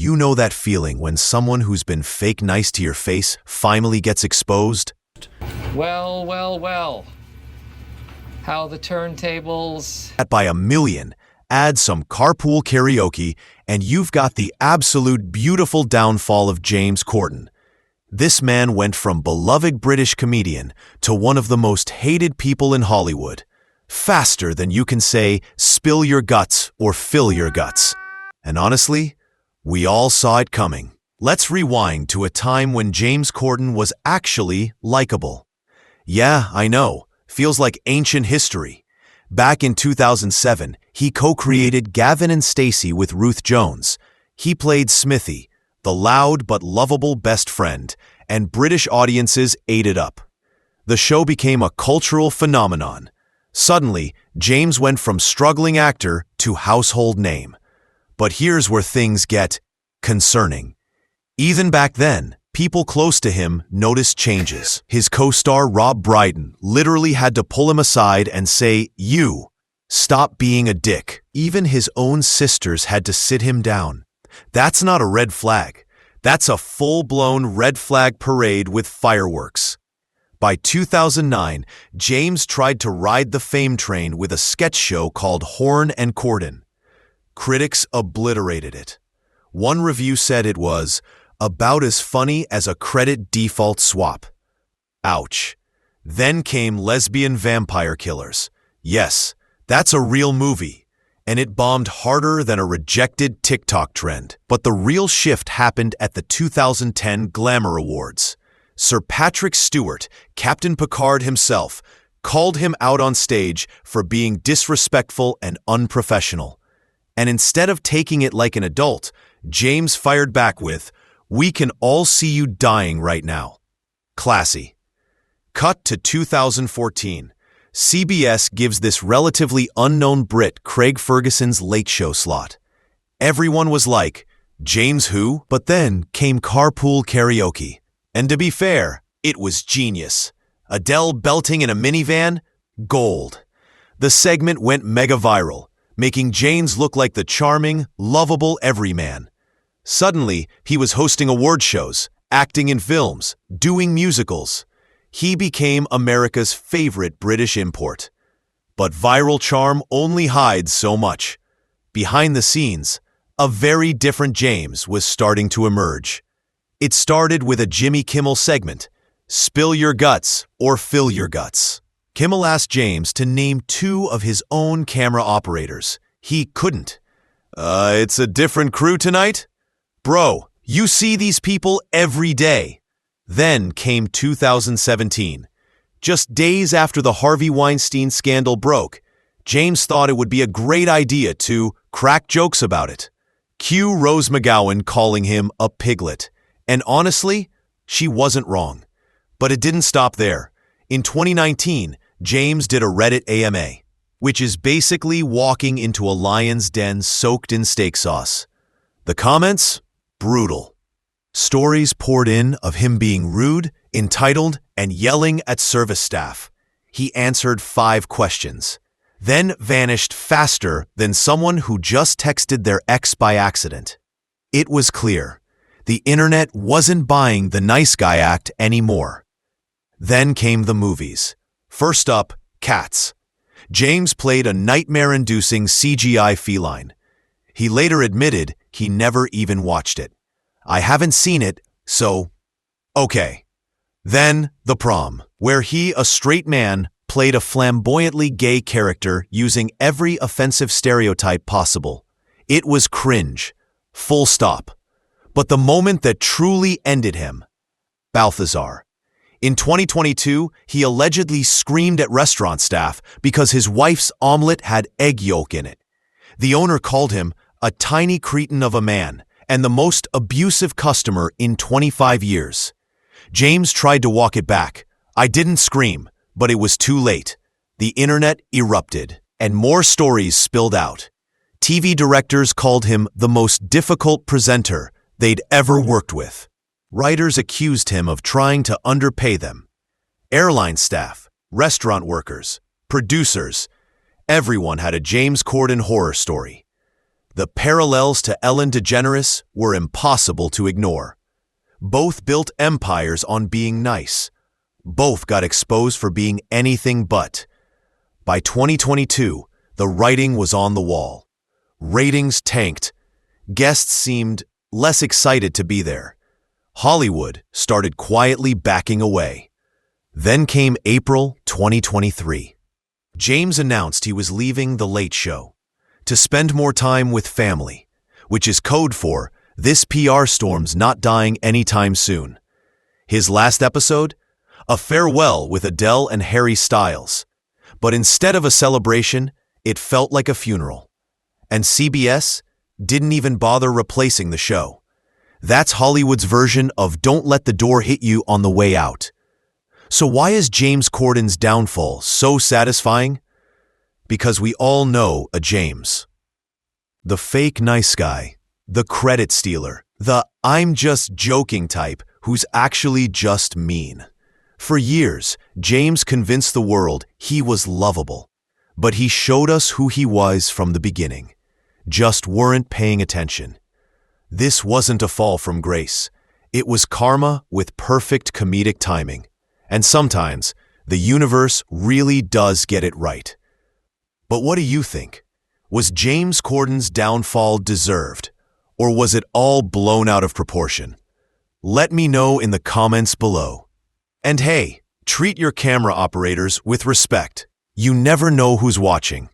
You know that feeling when someone who's been fake nice to your face finally gets exposed? Well, well, well. How the turntables... By a million. Add some carpool karaoke, and you've got the absolute beautiful downfall of James Corden. This man went from beloved British comedian to one of the most hated people in Hollywood. Faster than you can say, spill your guts or fill your guts. And honestly, we all saw it coming. Let's rewind to a time when James Corden was actually likable. Yeah, I know. Feels like ancient history. Back in 2007, he co-created Gavin Stacey with Ruth Jones. He played Smithy, the loud but lovable best friend, and British audiences ate it up. The show became a cultural phenomenon. Suddenly, James went from struggling actor to household name. But here's where things get concerning. Even back then, people close to him noticed changes. His co-star Rob Brydon literally had to pull him aside and say, "You, stop being a dick." Even his own sisters had to sit him down. That's not a red flag. That's a full-blown red flag parade with fireworks. By 2009, James tried to ride the fame train with a sketch show called Horn and Corden. Critics obliterated it. One review said it was about as funny as a credit default swap. Ouch. Then came Lesbian Vampire Killers. Yes, that's a real movie, and it bombed harder than a rejected TikTok trend. But the real shift happened at the 2010 Glamour Awards. Sir Patrick Stewart, Captain Picard himself, called him out on stage for being disrespectful and unprofessional. And instead of taking it like an adult, James fired back with, "We can all see you dying right now." Classy. Cut to 2014. CBS gives this relatively unknown Brit Craig Ferguson's Late Show slot. Everyone was like, "James who?" But then came Carpool Karaoke. And to be fair, it was genius. Adele belting in a minivan? Gold. The segment went mega viral, making James look like the charming, lovable everyman. Suddenly, he was hosting award shows, acting in films, doing musicals. He became America's favorite British import. But viral charm only hides so much. Behind the scenes, a very different James was starting to emerge. It started with a Jimmy Kimmel segment, "Spill Your Guts or Fill Your Guts." Kimmel asked James to name two of his own camera operators. He couldn't. It's a different crew tonight? Bro, you see these people every day. Then came 2017. Just days after the Harvey Weinstein scandal broke, James thought it would be a great idea to crack jokes about it. Cue Rose McGowan calling him a piglet. And honestly, she wasn't wrong. But it didn't stop there. In 2019, James did a Reddit AMA, which is basically walking into a lion's den soaked in steak sauce. The comments? Brutal. Stories poured in of him being rude, entitled, and yelling at service staff. He answered 5 questions, then vanished faster than someone who just texted their ex by accident. It was clear. The internet wasn't buying the nice guy act anymore. Then came the movies. First up, Cats. James played a nightmare-inducing CGI feline. He later admitted he never even watched it. "I haven't seen it, so okay." Then The Prom, where he, a straight man, played a flamboyantly gay character using every offensive stereotype possible. It was cringe. Full stop. But the moment that truly ended him, Balthazar. In 2022, he allegedly screamed at restaurant staff because his wife's omelet had egg yolk in it. The owner called him a tiny cretin of a man and the most abusive customer in 25 years. James tried to walk it back. "I didn't scream, but it was too late." The internet erupted, and more stories spilled out. TV directors called him the most difficult presenter they'd ever worked with. Writers accused him of trying to underpay them. Airline staff, restaurant workers, producers, everyone had a James Corden horror story. The parallels to Ellen DeGeneres were impossible to ignore. Both built empires on being nice. Both got exposed for being anything but. By 2022, the writing was on the wall. Ratings tanked. Guests seemed less excited to be there. Hollywood started quietly backing away. Then came April 2023. James announced he was leaving The Late Show to spend more time with family, which is code for this PR storm's not dying anytime soon. His last episode? A farewell with Adele and Harry Styles. But instead of a celebration, it felt like a funeral. And CBS didn't even bother replacing the show. That's Hollywood's version of don't let the door hit you on the way out. So why is James Corden's downfall so satisfying? Because we all know a James. The fake nice guy, the credit stealer, the I'm just joking type who's actually just mean. For years, James convinced the world he was lovable, but he showed us who he was from the beginning. Just weren't paying attention. This wasn't a fall from grace. It was karma with perfect comedic timing. And sometimes, the universe really does get it right. But what do you think? Was James Corden's downfall deserved, or was it all blown out of proportion? Let me know in the comments below. And hey, treat your camera operators with respect. You never know who's watching.